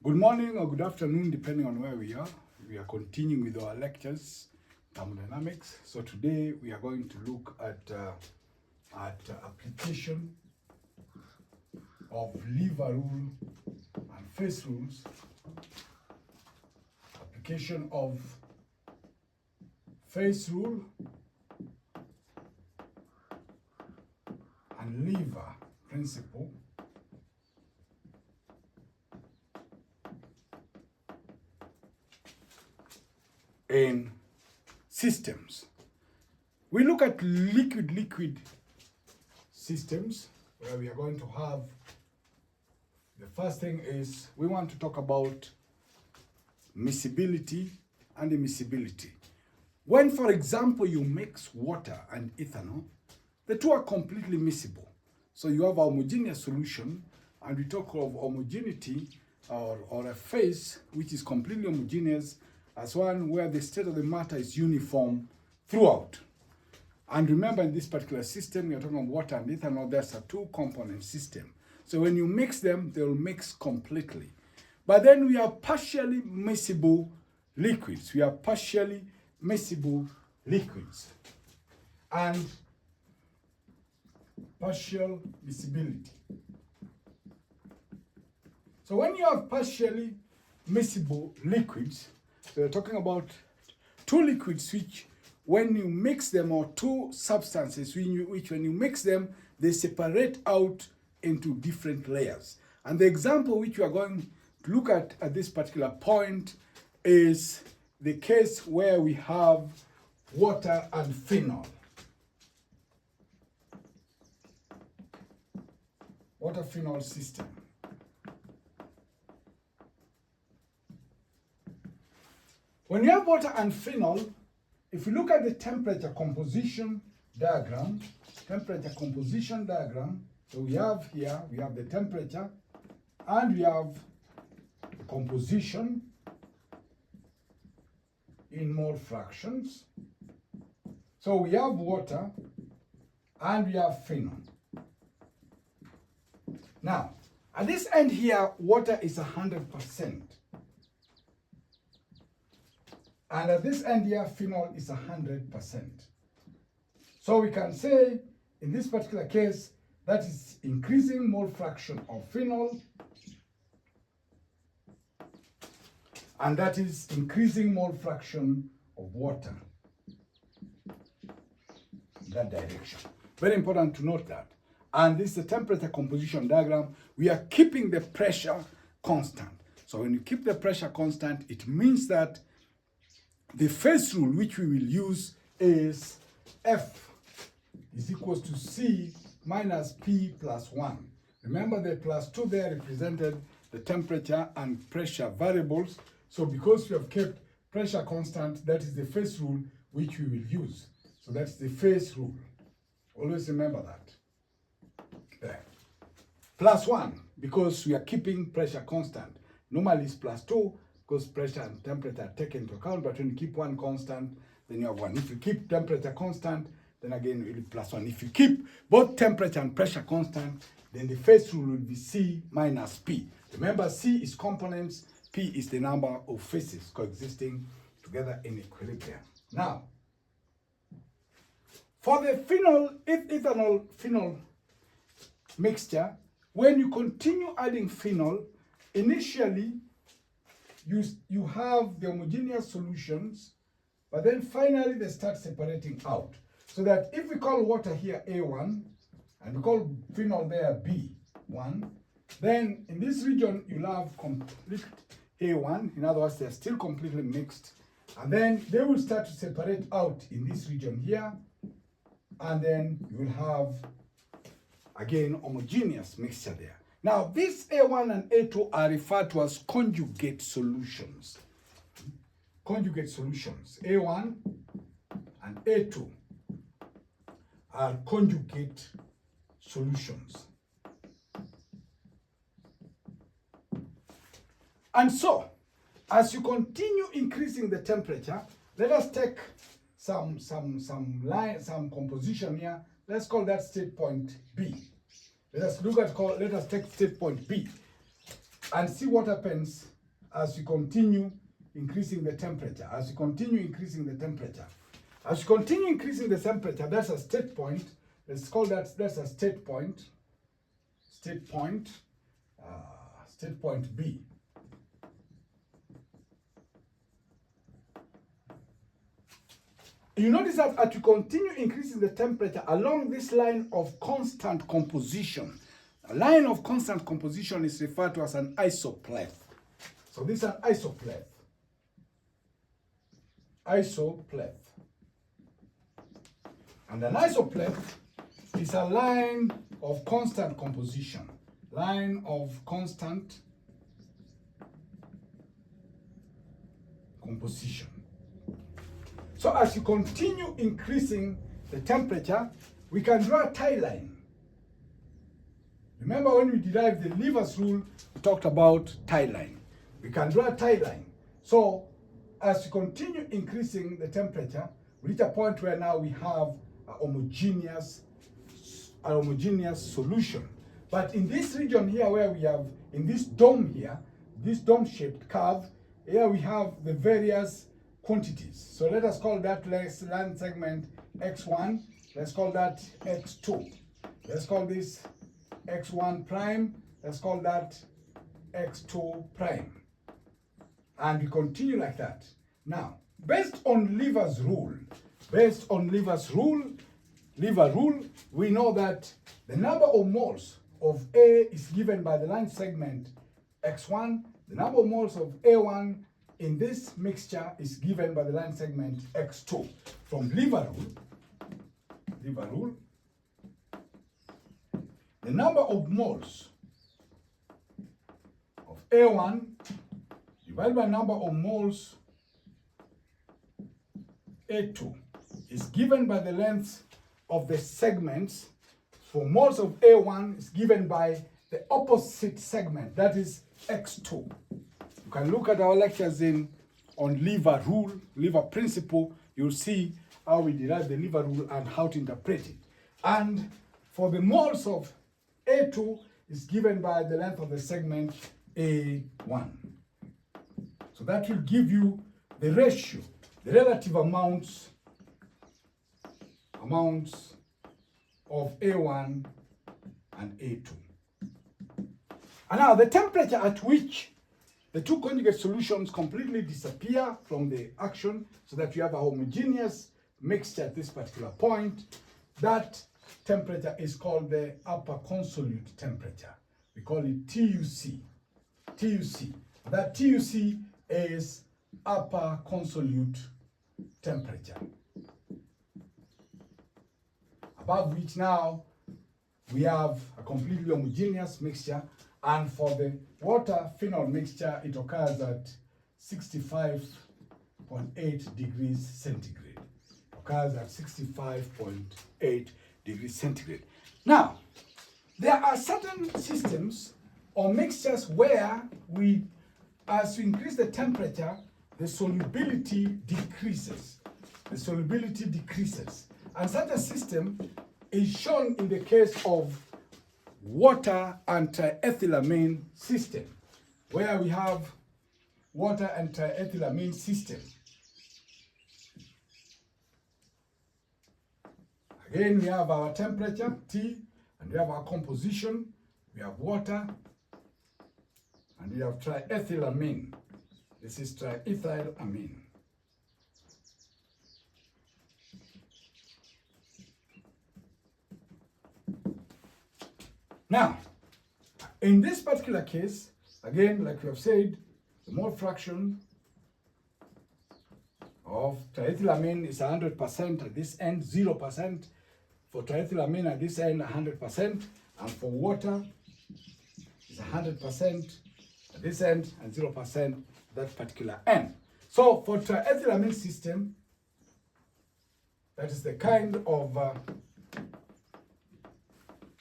Good morning or good afternoon, depending on where we are. We are continuing with our lectures, thermodynamics. So today we are going to look at application of lever rule and phase rules. Application of phase rule and lever principle in systems. We look at liquid systems, where we are going to have, the first thing is we want to talk about miscibility and immiscibility. When, for example, you mix water and ethanol, the two are completely miscible. So you have a homogeneous solution, and we talk of homogeneity or a phase which is completely homogeneous as one where the state of the matter is uniform throughout. And remember, in this particular system, we are talking about water and ethanol. There's a two-component system. So when you mix them, they will mix completely. But then we have partially miscible liquids. We have partially miscible liquids and partial miscibility. So when you have partially miscible liquids, so we're talking about two liquids which, when you mix them, or two substances which when you mix them, they separate out into different layers. And the example which we are going to look at this particular point is the case where we have water and phenol. Water-phenol system. When you have water and phenol, if you look at the temperature composition diagram, so we have here, we have the temperature and we have the composition in mole fractions. So we have water and we have phenol. Now, at this end here, water is 100%. And at this end here, phenol is 100%. So we can say, in this particular case, that is increasing mole fraction of phenol, and that is increasing mole fraction of water. In that direction. Very important to note that. And this is the temperature composition diagram. We are keeping the pressure constant. So when you keep the pressure constant, it means that the phase rule which we will use is F is equals to C minus P plus 1. Remember the plus 2 there represented the temperature and pressure variables. So because we have kept pressure constant, that is the phase rule which we will use. So that's the phase rule. Always remember that. There. Plus 1, because we are keeping pressure constant. Normally it's plus 2, because pressure and temperature are taken into account, but when you keep one constant, then you have 1. If you keep temperature constant, then again it will be plus 1. If you keep both temperature and pressure constant, then the phase rule will be C minus P. Remember, C is components, P is the number of phases coexisting together in equilibrium. Now, for the ethanol-phenol mixture, when you continue adding phenol, initially you have the homogeneous solutions, but then finally they start separating out. So that if we call water here A1, and we call phenol there B1, then in this region you'll have complete A1, in other words, they're still completely mixed, and then they will start to separate out in this region here, and then you will have, again, homogeneous mixture there. Now, these A1 and A2 are referred to as conjugate solutions. Conjugate solutions. A1 and A2 are conjugate solutions. And so, as you continue increasing the temperature, let us take some composition here. Let's call that state point B. Let us take state point B. and see what happens as you continue increasing the temperature. As you continue increasing the temperature. As you continue increasing the temperature, that's a state point. Let's call that's a state point. State point B. You notice that as you continue increasing the temperature along this line of constant composition, a line of constant composition is referred to as an isopleth. So this is an isopleth. Isopleth. And an isopleth is a line of constant composition. Line of constant composition. So as you continue increasing the temperature, we can draw a tie line. Remember when we derived the Lever's rule, we talked about tie line. We can draw a tie line. So as you continue increasing the temperature, we reach a point where now we have a homogeneous solution. But in this region here where we have, in this dome here, this dome-shaped curve, here we have the various quantities. So let us call that line segment x1. Let's call that x2. Let's call this x1 prime. Let's call that x2 prime. And we continue like that. Now, based on Lever's rule, Lever rule, we know that the number of moles of A is given by the line segment x1. The number of moles of A1 in this mixture is given by the line segment x2. From Lever rule, the number of moles of A1 divided by number of moles A2 is given by the length of the segments. For moles of A1 is given by the opposite segment, that is x2. You can look at our lectures on Lever rule, Lever principle. You'll see how we derive the Lever rule and how to interpret it. And for the moles of A2 is given by the length of the segment A1. So that will give you the ratio, the relative amounts of A1 and A2. And now the temperature at which the two conjugate solutions completely disappear from the action so that you have a homogeneous mixture at this particular point, that temperature is called the upper consolute temperature. We call it TUC. TUC. That TUC is upper consolute temperature, above which now we have a completely homogeneous mixture, and for the water phenol mixture it occurs at 65.8 degrees centigrade. Occurs at 65.8 degrees centigrade. Now, there are certain systems or mixtures where as we increase the temperature, the solubility decreases. The solubility decreases. And such a system is shown in the case of water and triethylamine system, where we have water and triethylamine system. Again, we have our temperature, T, and we have our composition. We have water, and we have triethylamine. This is triethylamine. Now, in this particular case, again, like we have said, the mole fraction of triethylamine is 100% at this end, 0% for triethylamine at this end, 100%, and for water is 100% at this end and 0% that particular end. So for triethylamine system, that is the kind of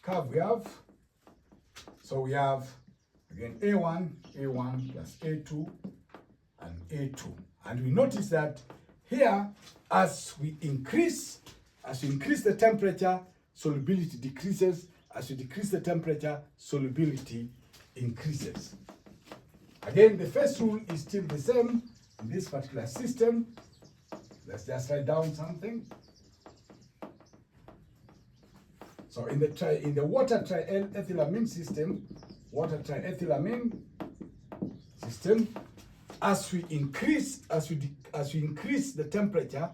curve we have. So we have, again, A1 plus A2 and A2. And we notice that here, as we increase the temperature, solubility decreases. As you decrease the temperature, solubility increases. Again, the first rule is still the same in this particular system. Let's just write down something. So in the water triethylamine system, as we increase the temperature,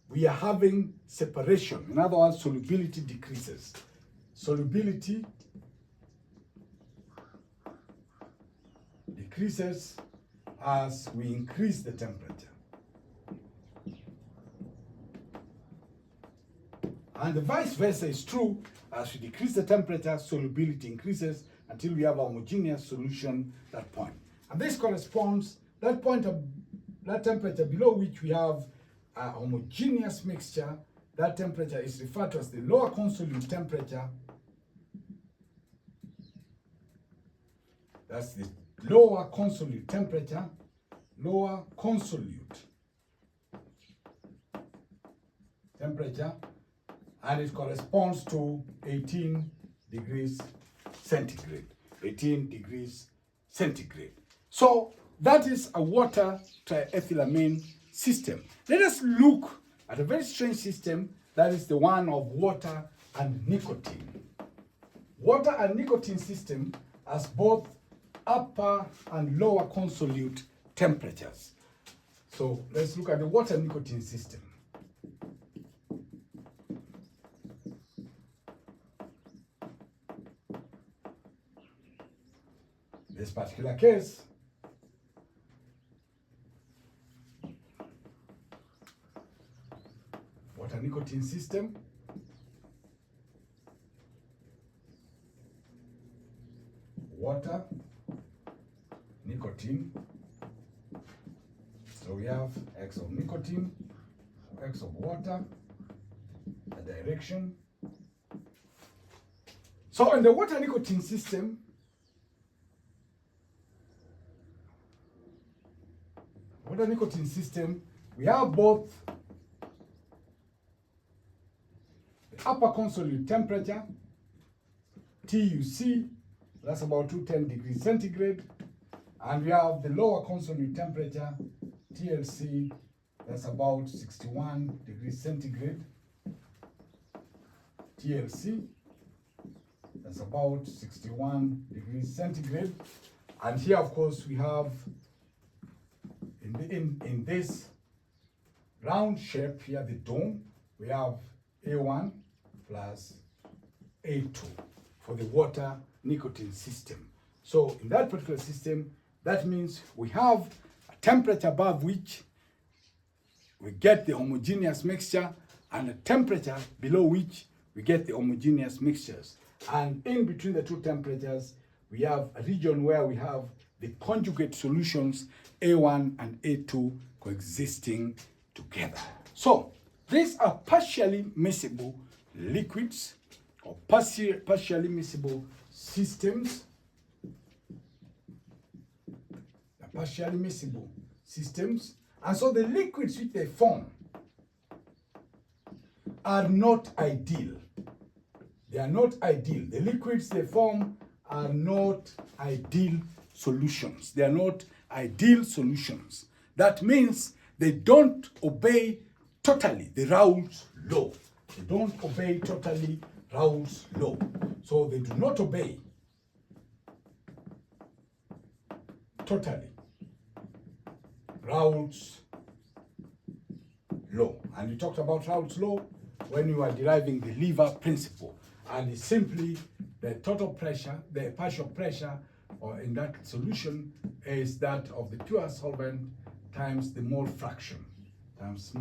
we are having separation. In other words, solubility decreases. Solubility decreases as we increase the temperature. And the vice versa is true. As we decrease the temperature, solubility increases until we have a homogeneous solution at that point. And this corresponds, that temperature below which we have a homogeneous mixture, that temperature is referred to as the lower consolute temperature. That's the lower consolute temperature, and it corresponds to 18 degrees centigrade. 18 degrees centigrade. So that is a water triethylamine system. Let us look at a very strange system, that is the one of water and nicotine. Water and nicotine system has both upper and lower consolute temperatures. So let's look at the water and nicotine system. This particular case, water nicotine system, water, nicotine. So we have X of nicotine, X of water, the direction. So in the water nicotine system, we have both the upper consolute temperature, TUC, that's about 210 degrees centigrade, and we have the lower consolute temperature, TLC, that's about 61 degrees centigrade. TLC, that's about 61 degrees centigrade. And here, of course, we have in this round shape here, the dome, we have A1 plus A2 for the water nicotine system. So in that particular system, that means we have a temperature above which we get the homogeneous mixture and a temperature below which we get the homogeneous mixtures. And in between the two temperatures, we have a region where we have the conjugate solutions A1 and A2 coexisting together. So these are partially miscible liquids or partially miscible systems. Partially miscible systems. And so the liquids which they form are not ideal. They are not ideal. The liquids they form are not ideal solutions. They are not ideal solutions. That means they don't obey totally the Raoult's law. They don't obey totally Raoult's law. So they do not obey totally Raoult's law. And we talked about Raoult's law when we were deriving the lever principle. And it's simply the total pressure, the partial pressure, or in that solution is that of the pure solvent times the mole fraction, That's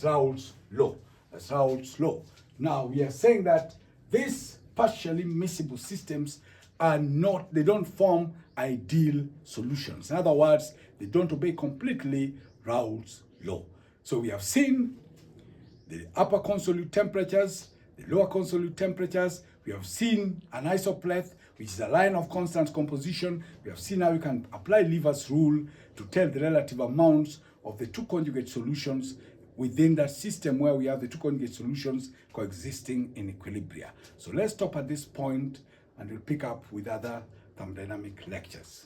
Raoult's law. That's Raoult's law. Now we are saying that these partially miscible systems are not, they don't form ideal solutions. In other words, they don't obey completely Raoult's law. So we have seen the upper consolute temperatures, the lower consolute temperatures. We have seen an isopleth, which is a line of constant composition. We have seen how you can apply Lever's rule to tell the relative amounts of the two conjugate solutions within that system where we have the two conjugate solutions coexisting in equilibria. So let's stop at this point and we'll pick up with other thermodynamic lectures.